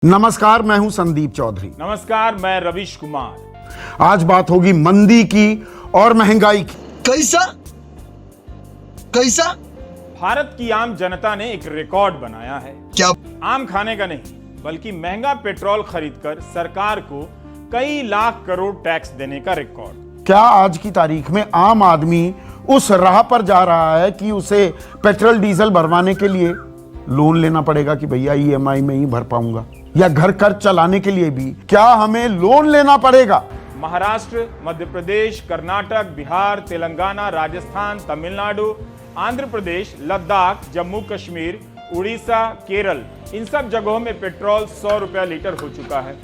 नमस्कार, मैं हूं संदीप चौधरी। नमस्कार, मैं रविश कुमार। आज बात होगी मंदी की और महंगाई की। कैसा कैसा? भारत की आम जनता ने एक रिकॉर्ड बनाया है। क्या? आम खाने का नहीं, बल्कि महंगा पेट्रोल खरीदकर सरकार को कई लाख करोड़ टैक्स देने का रिकॉर्ड। क्या आज की तारीख में आम आदमी उस राह पर जा रहा है कि उसे पेट्रोल डीजल भरवाने के लिए लोन लेना पड़ेगा कि भैया ईएमआई में ही भर पाऊंगा, या घर खर्च चलाने के लिए भी क्या हमें लोन लेना पड़ेगा? महाराष्ट्र, मध्य प्रदेश, कर्नाटक, बिहार, तेलंगाना, राजस्थान, तमिलनाडु, आंध्र प्रदेश, लद्दाख, जम्मू कश्मीर, उड़ीसा, केरल, इन सब जगहों में पेट्रोल 100 रुपया लीटर हो चुका है।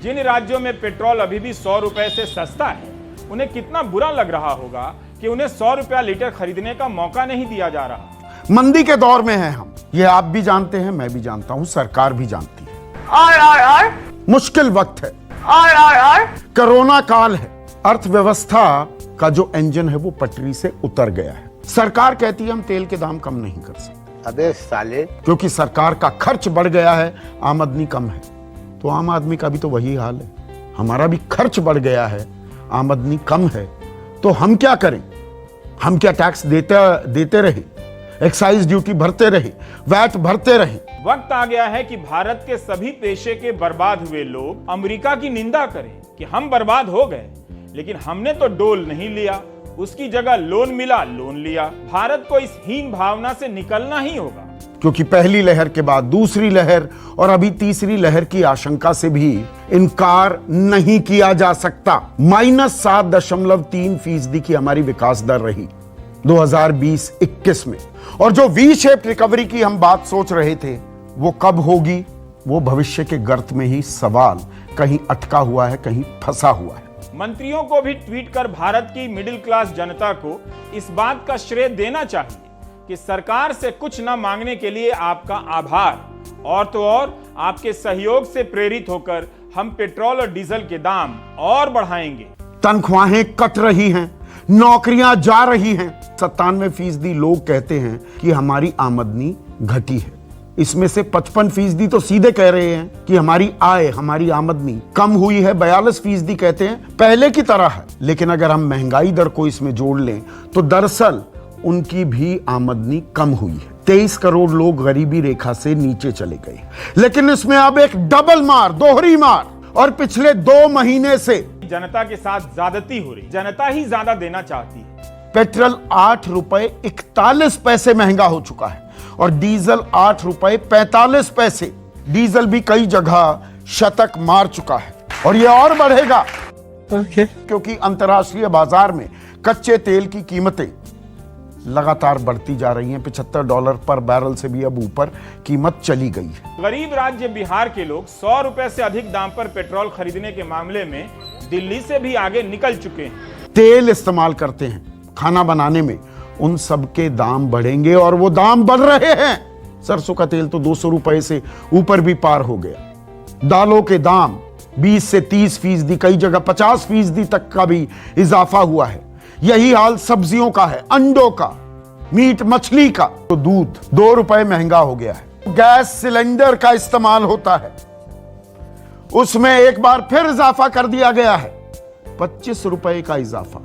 जिन राज्यों में पेट्रोल अभी भी 100 रुपए से सस्ता है, उन्हें कितना बुरा लग रहा होगा कि उन्हें 100 रुपया लीटर खरीदने का मौका नहीं दिया जा रहा। मंदी के दौर में हैं हम, ये आप भी जानते हैं, मैं भी जानता हूं, सरकार भी जानती है। और मुश्किल वक्त है, और कोरोना काल है, अर्थव्यवस्था का जो इंजन है वो पटरी से उतर गया है। सरकार कहती है हम तेल के दाम कम नहीं कर सकते। अबे साले, क्योंकि सरकार का खर्च बढ़ गया है, आमदनी कम है। तो आम आदमी का भी तो वही हाल है, हमारा भी खर्च बढ़ गया है, आमदनी कम है, तो हम क्या करें? हम क्या टैक्स देते रहे, एक्साइज ड्यूटी भरते रहे, वैट भरते रहे? वक्त आ गया है कि भारत के सभी पेशे के बर्बाद हुए लोग अमेरिका की निंदा करें कि हम बर्बाद हो गए, लेकिन हमने तो डोल नहीं लिया, उसकी जगह लोन मिला, लोन लिया। भारत को इस हीन भावना से निकलना ही होगा, क्योंकि पहली लहर के बाद दूसरी लहर और अभी तीसरी लहर की आशंका से भी इनकार नहीं किया जा सकता। -7.3% की हमारी विकास दर रही 2020-21 में, और जो वी शेप रिकवरी की हम बात सोच रहे थे वो कब होगी, वो भविष्य के गर्त में ही सवाल कहीं अटका हुआ है, कहीं फंसा हुआ है। मंत्रियों को भी ट्वीट कर भारत की मिडिल क्लास जनता को इस बात का श्रेय देना चाहिए कि सरकार से कुछ न मांगने के लिए आपका आभार, और तो और आपके सहयोग से प्रेरित होकर हम पेट्रोल और डीजल के दाम और बढ़ाएंगे। तनख्वाहें कट रही हैं, नौकरियां जा रही हैं। 97% लोग कहते हैं कि हमारी आमदनी घटी है। इसमें से 55% तो सीधे कह रहे हैं कि हमारी आय, हमारी आमदनी कम हुई है। 42% कहते हैं पहले की तरह है। लेकिन अगर हम महंगाई दर को इसमें जोड़ लें तो दरअसल उनकी भी आमदनी कम हुई है। 23 करोड़ लोग गरीबी रेखा से नीचे चले गए। लेकिन इसमें अब एक डबल मार, दोहरी मार, और पिछले 2 महीने से जनता के साथ ज्यादती हो रही, जनता ही ज्यादा देना चाहती है। पेट्रोल 8 रुपए 41 पैसे महंगा हो चुका है और डीजल 8 रुपए 45 पैसे। डीजल भी कई जगह शतक मार चुका है और यह और बढ़ेगा, क्योंकि अंतर्राष्ट्रीय बाजार में कच्चे तेल की कीमतें लगातार बढ़ती जा रही हैं। $75 पर बैरल से भी अब ऊपर कीमत चली गई है। गरीब राज्य बिहार के लोग 100 रुपए से अधिक दाम पर पेट्रोल खरीदने के मामले में दिल्ली से भी आगे निकल चुके हैं। तेल इस्तेमाल करते हैं खाना बनाने में, उन सब के दाम बढ़ेंगे और वो दाम बढ़ रहे हैं। सरसों का तेल तो 200 रुपए से ऊपर भी पार हो गया। दालों के दाम 20 से 30%, कई जगह 50% तक का भी इजाफा हुआ है। यही हाल सब्जियों का है, अंडों का, मीट मछली का। तो दूध 2 रुपए महंगा हो गया है। गैस सिलेंडर का इस्तेमाल होता है, उसमें एक बार फिर इजाफा कर दिया गया है, 25 रुपए का इजाफा।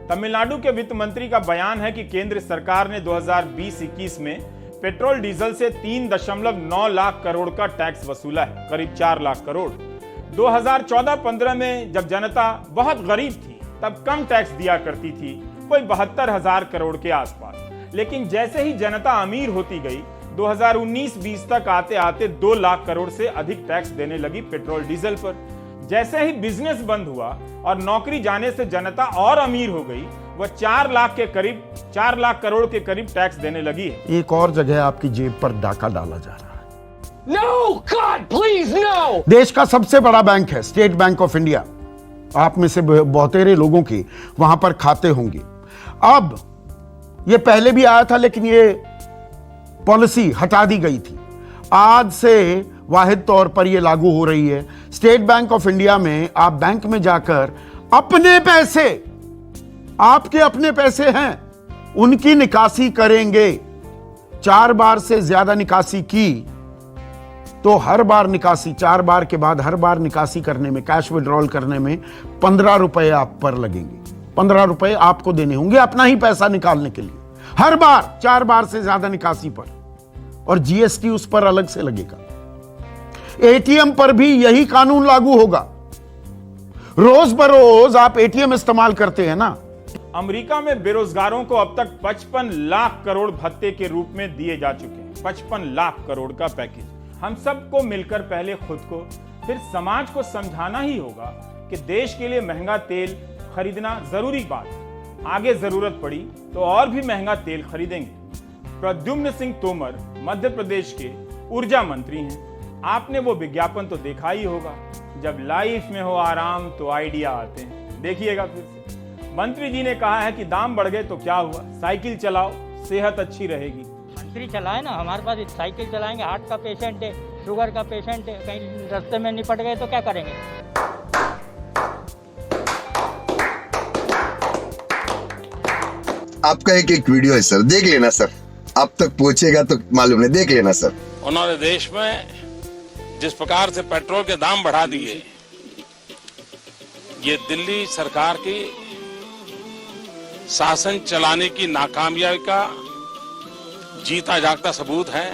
तमिलनाडु के वित्त मंत्री का बयान है कि केंद्र सरकार ने 2020-21 में पेट्रोल डीजल से 3.9 लाख करोड़ का टैक्स वसूला है, करीब 4 लाख करोड़। 2014-15 में जब जनता बहुत गरीब थी तब कम टैक्स दिया करती थी, कोई 72,000 करोड़ के आसपास। लेकिन जैसे ही जनता अमीर होती गई, 2019-20 तक आते आते 2 लाख करोड़ से अधिक टैक्स देने लगी पेट्रोल डीजल पर। जैसे ही बिजनेस बंद हुआ और नौकरी जाने से जनता और अमीर हो गई, वह 4 लाख करोड़ के करीब टैक्स देने लगी है। एक और जगह आपकी जेब पर डाका डाला जा रहा है। No god please no. देश का सबसे बड़ा बैंक है स्टेट बैंक ऑफ इंडिया। आप में से बहुतेरे लोगों के वहां पर खाते होंगे। अब यह पहले भी आया था, लेकिन यह पॉलिसी हटा दी गई थी। आज से वाहिद तौर पर यह लागू हो रही है। स्टेट बैंक ऑफ इंडिया में आप बैंक में जाकर अपने पैसे, आपके अपने पैसे हैं, उनकी निकासी करेंगे। 4 बार से ज्यादा निकासी की तो हर बार निकासी 4 बार के बाद हर बार निकासी करने में, कैश विड्रॉल करने में 15 रुपए आप पर लगेंगे। 15 रुपए आपको देने होंगे अपना ही पैसा निकालने के लिए, हर बार 4 बार से ज्यादा निकासी पर, और जीएसटी उस पर अलग से लगेगा। एटीएम पर भी यही कानून लागू होगा। रोज बरोज आप एटीएम इस्तेमाल करते हैं ना। अमेरिका में बेरोजगारों को अब तक 55 लाख करोड़ भत्ते के रूप में दिए जा चुके हैं। 55 लाख करोड़ का पैकेज। हम सबको मिलकर पहले खुद को फिर समाज को समझाना ही होगा कि देश के लिए महंगा तेल खरीदना जरूरी बात है। आगे जरूरत पड़ी तो और भी महंगा तेल खरीदेंगे। प्रद्युम्न सिंह तोमर मध्य प्रदेश के ऊर्जा मंत्री हैं। आपने वो विज्ञापन तो देखा ही होगा, जब लाइफ में हो आराम तो आइडिया आते हैं। देखिएगा फिर से। मंत्री जी ने कहा है कि दाम बढ़ गए तो क्या हुआ, साइकिल चलाओ, सेहत अच्छी रहेगी। मंत्री चलाए ना, हमारे पास साइकिल चलाएंगे। हार्ट का पेशेंट है, शुगर का पेशेंट है, कहीं रास्ते में निपट गए तो क्या करेंगे। आपका एक वीडियो है सर, देख लेना सर, आप तक पहुंचेगा तो मालूम नहीं, देख लेना सर। उन्होंने देश में जिस प्रकार से पेट्रोल के दाम बढ़ा दिए, ये दिल्ली सरकार की शासन चलाने की नाकामयाबी का जीता जागता सबूत है।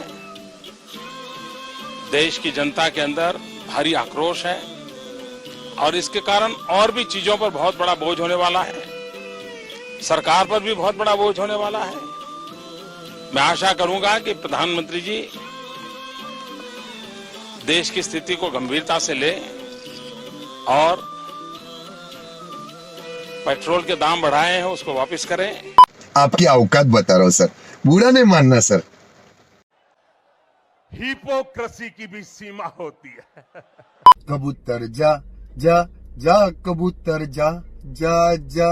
देश की जनता के अंदर भारी आक्रोश है और इसके कारण और भी चीजों पर बहुत बड़ा बोझ होने वाला है। सरकार पर भी बहुत बड़ा बोझ होने वाला है। मैं आशा करूंगा कि प्रधानमंत्री जी देश की स्थिति को गंभीरता से ले और पेट्रोल के दाम बढ़ाए हैं उसको वापस करें। आपकी औकात बता रहा हूं सर, बुरा नहीं मानना सर। हिपोक्रेसी की भी सीमा होती है। कबूतर जा जा जा, कबूतर जा जा जा।